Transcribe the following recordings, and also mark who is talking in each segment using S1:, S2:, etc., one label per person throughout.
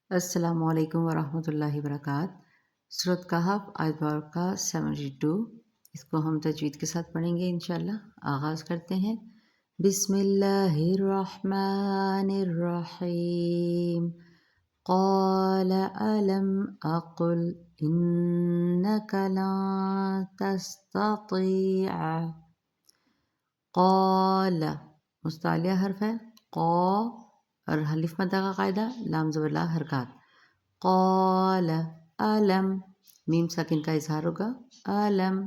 S1: السلام علیکم ورحمۃ اللہ وبرکاتہ۔ سورۃ کہف آیت کا 72، اس کو ہم تجوید کے ساتھ پڑھیں گے انشاءاللہ۔ آغاز کرتے ہیں۔ بسم اللہ الرحمن الرحیم۔ قال الم اقل انک لن تستطیع۔ قال مستعلیہ حرف ہے، قا اور حلف مدہ کا قاعدہ، لام زبر لا حرکات۔ قال الم، میم ساکن کا اظہار ہوگا، الم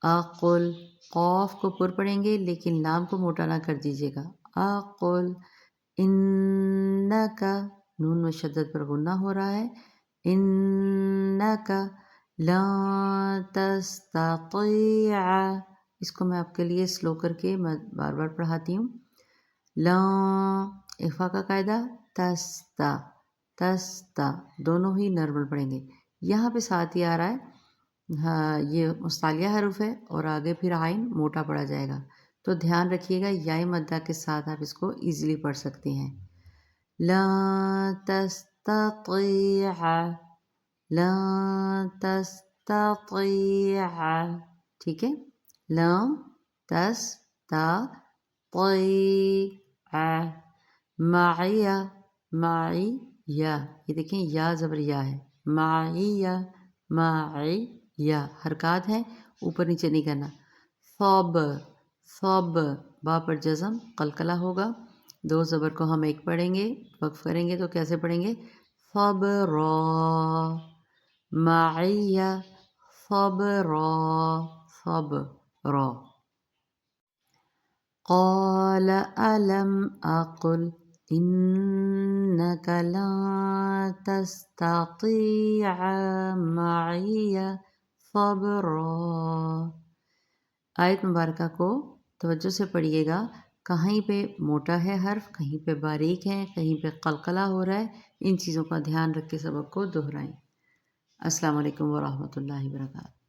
S1: اقل، قاف کو پر پڑھیں گے لیکن لام کو موٹا نہ کر دیجیے گا۔ اقل انک، نون مشدد پر غنہ ہو رہا ہے، انک لن تستطیع، اس کو میں آپ کے لیے سلو کر کے بار بار پڑھاتی ہوں۔ لن، اخفا کا قاعدہ، تستا تستا، دونوں ہی نارمل پڑھیں گے۔ یہاں پہ ساتھ ہی آ رہا ہے، ہاں یہ مستعلیہ حرف ہے اور آگے پھر عین موٹا پڑا جائے گا، تو دھیان رکھیے گا یائے مدہ کے ساتھ آپ اس کو ایزیلی پڑھ سکتے ہیں۔ لن تستطیع، لن تستطیع، ٹھیک ہے۔ لن تستطیع، معی، معی یا، یہ دیکھیں یا زبر یا ہے، معی یا، معی یا، حرکات ہیں، اوپر نیچے نہیں کرنا۔ صب، صب، با پر جزم قلقلہ ہوگا، دو زبر کو ہم ایک پڑھیں گے، وقف کریں گے تو کیسے پڑھیں گے؟ صبرا، معی صبرا، صبرا۔ قال الم اقل انک لن تستطیع معی صبرا۔ آیت مبارکہ کو توجہ سے پڑھیے گا، کہیں پہ موٹا ہے حرف، کہیں پہ باریک ہے، کہیں پہ قلقلہ ہو رہا ہے، ان چیزوں کا دھیان رکھ کے سبق کو دہرائیں۔ السلام علیکم ورحمۃ اللہ وبرکاتہ۔